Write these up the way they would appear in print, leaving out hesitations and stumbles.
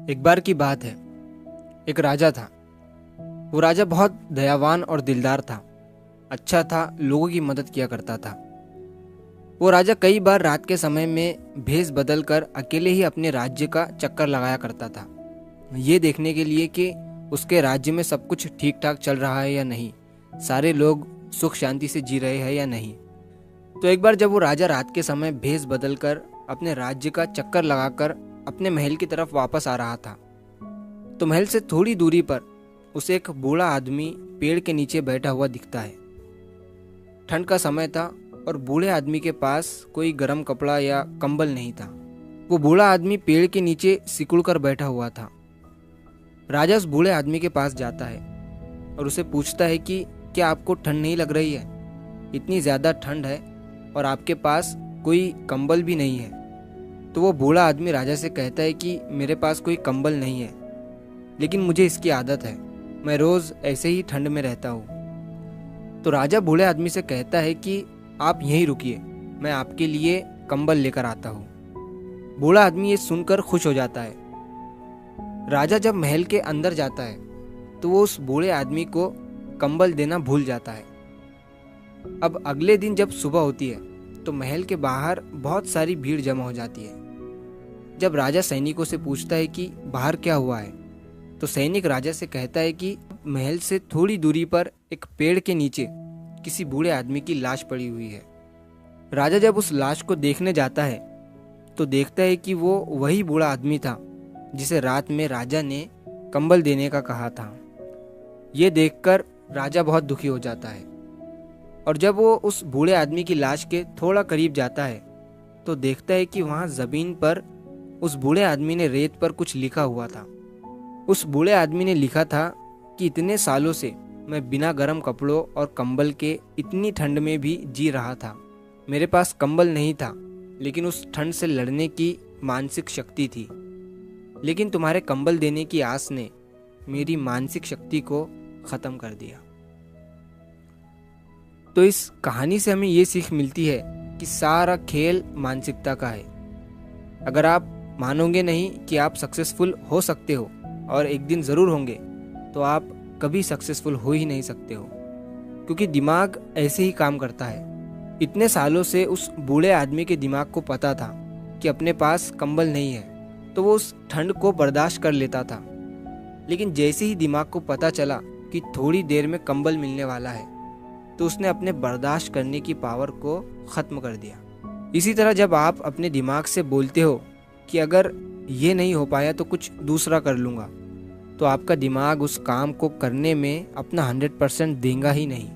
एक बार की बात है। एक राजा था। वो राजा बहुत दयावान और दिलदार था। अच्छा था, लोगों की मदद किया करता था। वो राजा कई बार रात के समय में भेष बदल कर अकेले ही अपने राज्य का चक्कर लगाया करता था, ये देखने के लिए कि उसके राज्य में सब कुछ ठीक ठाक चल रहा है या नहीं, सारे लोग सुख शांति से जी रहे हैं या नहीं। तो एक बार जब वो राजा रात के समय भेष बदल कर अपने राज्य का चक्कर लगाकर अपने महल की तरफ वापस आ रहा था, तो महल से थोड़ी दूरी पर उसे एक बूढ़ा आदमी पेड़ के नीचे बैठा हुआ दिखता है। ठंड का समय था और बूढ़े आदमी के पास कोई गर्म कपड़ा या कंबल नहीं था। वो बूढ़ा आदमी पेड़ के नीचे सिकुड़ कर बैठा हुआ था। राजा उस बूढ़े आदमी के पास जाता है और उसे पूछता है कि क्या आपको ठंड नहीं लग रही है? इतनी ज़्यादा ठंड है और आपके पास कोई कंबल भी नहीं है। तो वो बूढ़ा आदमी राजा से कहता है कि मेरे पास कोई कंबल नहीं है, लेकिन मुझे इसकी आदत है, मैं रोज़ ऐसे ही ठंड में रहता हूँ। तो राजा बूढ़े आदमी से कहता है कि आप यहीं रुकिए, मैं आपके लिए कंबल लेकर आता हूँ। बूढ़ा आदमी ये सुनकर खुश हो जाता है। राजा जब महल के अंदर जाता है तो वो उस बूढ़े आदमी को कंबल देना भूल जाता है। अब अगले दिन जब सुबह होती है तो महल के बाहर बहुत सारी भीड़ जमा हो जाती है। जब राजा सैनिकों से पूछता है कि बाहर क्या हुआ है, तो सैनिक राजा से कहता है कि महल से थोड़ी दूरी पर एक पेड़ के नीचे किसी बूढ़े आदमी की लाश पड़ी हुई है। राजा जब उस लाश को देखने जाता है तो देखता है कि वो वही बूढ़ा आदमी था जिसे रात में राजा ने कंबल देने का कहा था। ये देखकर राजा बहुत दुखी हो जाता है और जब वो उस बूढ़े आदमी की लाश के थोड़ा करीब जाता है तो देखता है कि वहाँ ज़मीन पर उस बूढ़े आदमी ने रेत पर कुछ लिखा हुआ था। उस बूढ़े आदमी ने लिखा था कि इतने सालों से मैं बिना गर्म कपड़ों और कंबल के इतनी ठंड में भी जी रहा था। मेरे पास कंबल नहीं था, लेकिन उस ठंड से लड़ने की मानसिक शक्ति थी। लेकिन तुम्हारे कंबल देने की आस ने मेरी मानसिक शक्ति को ख़त्म कर दिया। तो इस कहानी से हमें ये सीख मिलती है कि सारा खेल मानसिकता का है। अगर आप मानोगे नहीं कि आप सक्सेसफुल हो सकते हो, और एक दिन ज़रूर होंगे, तो आप कभी सक्सेसफुल हो ही नहीं सकते हो, क्योंकि दिमाग ऐसे ही काम करता है। इतने सालों से उस बूढ़े आदमी के दिमाग को पता था कि अपने पास कंबल नहीं है, तो वो उस ठंड को बर्दाश्त कर लेता था। लेकिन जैसे ही दिमाग को पता चला कि थोड़ी देर में कंबल मिलने वाला है, तो उसने अपने बर्दाश्त करने की पावर को ख़त्म कर दिया। इसी तरह जब आप अपने दिमाग से बोलते हो कि अगर ये नहीं हो पाया तो कुछ दूसरा कर लूँगा, तो आपका दिमाग उस काम को करने में अपना 100% देगा ही नहीं,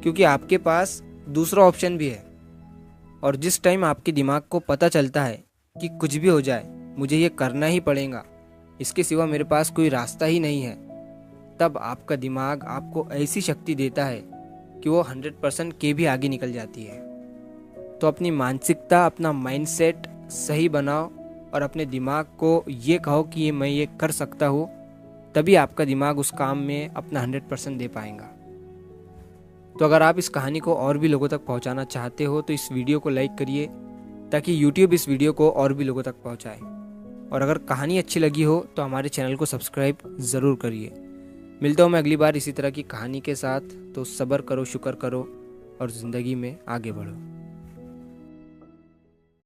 क्योंकि आपके पास दूसरा ऑप्शन भी है। और जिस टाइम आपके दिमाग को पता चलता है कि कुछ भी हो जाए मुझे ये करना ही पड़ेगा, इसके सिवा मेरे पास कोई रास्ता ही नहीं है, तब आपका दिमाग आपको ऐसी शक्ति देता है कि वो 100% के भी आगे निकल जाती है। तो अपनी मानसिकता, अपना माइंडसेट सही बनाओ और अपने दिमाग को ये कहो कि मैं ये कर सकता हूँ, तभी आपका दिमाग उस काम में अपना 100% दे पाएगा। तो अगर आप इस कहानी को और भी लोगों तक पहुँचाना चाहते हो तो इस वीडियो को लाइक करिए, ताकि YouTube इस वीडियो को और भी लोगों तक पहुँचाए। और अगर कहानी अच्छी लगी हो तो हमारे चैनल को सब्सक्राइब ज़रूर करिए। मिलता हूँ मैं अगली बार इसी तरह की कहानी के साथ। तो सब्र करो, शुक्र करो और ज़िंदगी में आगे बढ़ो।